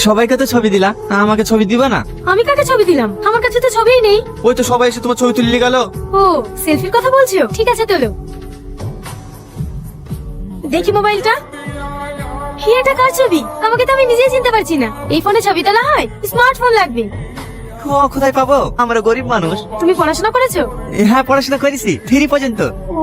সবাইকে তো ছবি দিলা, আমাকে ছবি দিবা না? আমি কাকে ছবি দিলাম? আমার কাছে তো ছবিই নেই। ওই তো সবাই এসে তোমার ছবি তুলে গেল। ও, সেলফির কথা বলছো? ঠিক আছে তোলো। দেখি মোবাইলটা। এটা কার ছবি? আমাকে তো আমি নিজেই চিনতে পারছি না। এই ফোনে ছবি তোলা হয়? স্মার্টফোন লাগবে। ও কোথায় পাবো, আমরা গরিব মানুষ। তুমি পড়াশোনা করেছো? হ্যাঁ পড়াশোনা করেছি, 3 পর্যন্ত। ও,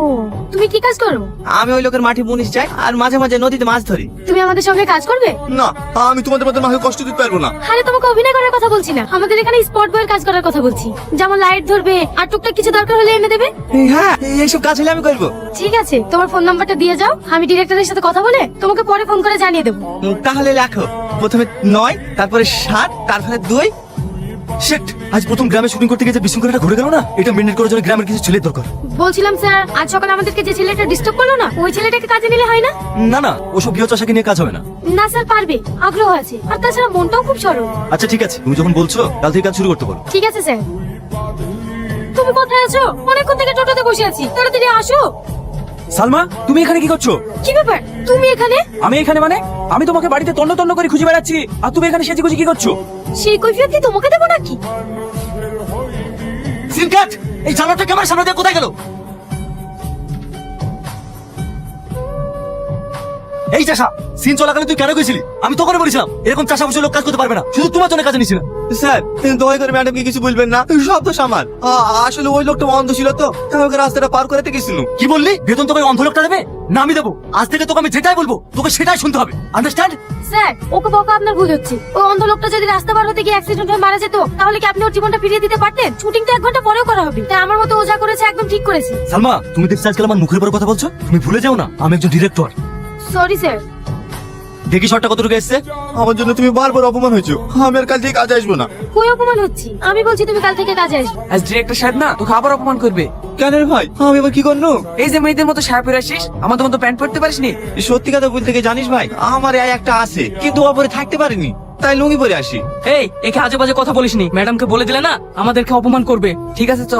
তুমি কি কাজ করো? আমি ওই লোকের মাঠে মুনিশ যাই আর মাঝে মাঝে নদীতে মাছ ধরি। তুমি আমাদের সঙ্গে কাজ করবে? না, আমি তোমাদের মধ্যে মাকে কষ্ট দিতে পারবো না। আরে তোমাকে অভিনয় করার কথা বলছি না, আমাদের এখানে স্পট বয়ের কাজ করার কথা বলছি। যেমন লাইট ধরবে আর টুকটাক কিছু দরকার হলে এনে দেবে। হ্যাঁ, এইসব কাজ হলে আমি করবো। ঠিক আছে, তোমার ফোন নাম্বারটা দিয়ে যাও, আমি ডিরেক্টরের সাথে কথা বলে তোমাকে পরে ফোন করে জানিয়ে দেবো। তাহলে লেখো, প্রথমে 9, তারপরে 7, তারপরে 2। শিট, আজ প্রথম গ্রামে শুটিং করতে গিয়ে বিশৃঙ্খলাটা ঘুরে গেল না। এটা মেনটেন করার জন্য গ্রামের কিছু ছেলের দরকার। বলছিলাম স্যার, আজ সকালে আমাদেরকে যে ছেলেটা ডিস্টার্ব করলো না, ওই ছেলেটাকে কাজে নিলে হয় না? না না, ওসব গৃহ চাষাকে নিয়ে কাজ হবে না। না স্যার, পারবে, আগ্রহ আছে, আর তাছাড়া মনটাও খুব সরল। আচ্ছা ঠিক আছে, তুমি যখন বলছো কাল থেকে কাজ শুরু করতে বলো। ঠিক আছে স্যার। তুমি কোথায় আছো? অনেকক্ষণ থেকে টোটোতে বসে আছি, তাড়াতাড়ি আসো। সালমা, তুমি এখানে কি করছো? কি ব্যাপার, তুমি এখানে? আমি এখানে মানে? আমি তোমাকে বাড়িতে তন্ন তন্ন করে খুঁজে বেড়াচ্ছি, আর তুমি এখানে সেজে গুজে কি করছো? সেই কৈফিয়ত কি তোমাকে দেবো নাকি? সিনকাট, এই জানোয়ারটা ক্যামেরার সামনে দিয়ে কোথায় গেল? এই চাষা, সিন চলাকালীন তুই কেন গেছিলি? আমি তো করে বলেছিলাম এরকম চাষা বসে লোক কাজ করতে পারবে না, শুধু তোমার জন্য কাজে নিয়েছিলাম। স্যার, দয়া করে ম্যাডামকে কিছু বলবেন না, সব তো সামান। আসলে ওই লোকটা অন্ধ ছিল তো, তাই ওকে রাস্তাটা পার করাতে গেছিল। কি বললি? বেতন তোকে অন্ধ লোকটা দেবে না আমি দেবো? আজ থেকে তোকে আমি যেটাই বলবো তোকে সেটাই শুনতে হবে, আন্ডারস্ট্যান্ড? স্যার, ওকে বকা আপনার ভুল হচ্ছে। ওই অন্ধ লোকটা যদি রাস্তা পার হতে গিয়ে অ্যাক্সিডেন্ট হয়ে মারা যেত, তাহলে কি আপনি ওর জীবনটা ফিরিয়ে দিতে পারতেন? শুটিং তো 1 ঘন্টা পরেও করা হবে। তাই আমার মতো ওজা করেছে, একদম ঠিক করেছে। সালমা, তুমি দেখছি আজকাল আমার মুখের উপর কথা বলছো। তুমি ভুলে যাও না আমি একজন ডিরেক্টর। Sorry sir. দেখি শটটা কতটুকু এসছে। আমার জন্য তুমি বারবার অপমান হয়েছো, আমি আর কাল থেকে কাজে আসবো না। কই অপমান হচ্ছি? আমি বলছি তুমি কাল থেকে কাজে আসবে। আজ ডিরেক্টর সাহেব না তোকে আবার অপমান করবে। কেন রে ভাই, আমি এবার কি করবো? এই যে মেয়েদের মতো শার্ট পরে আসিস, আমাদের মতো প্যান্ট পরতে পারিসনি। সত্যি কথা বলতে কি জানিস ভাই, আমার এই একটা আছে, কিন্তু ওপরে থাকতে পারিনি, তাই লুঙ্গি পরে আসি। এই, একে আজে বাজে কথা বলিসনি। ম্যাডামকে বলে দিলে না আমাদেরকে অপমান করবে। ঠিক আছে চ।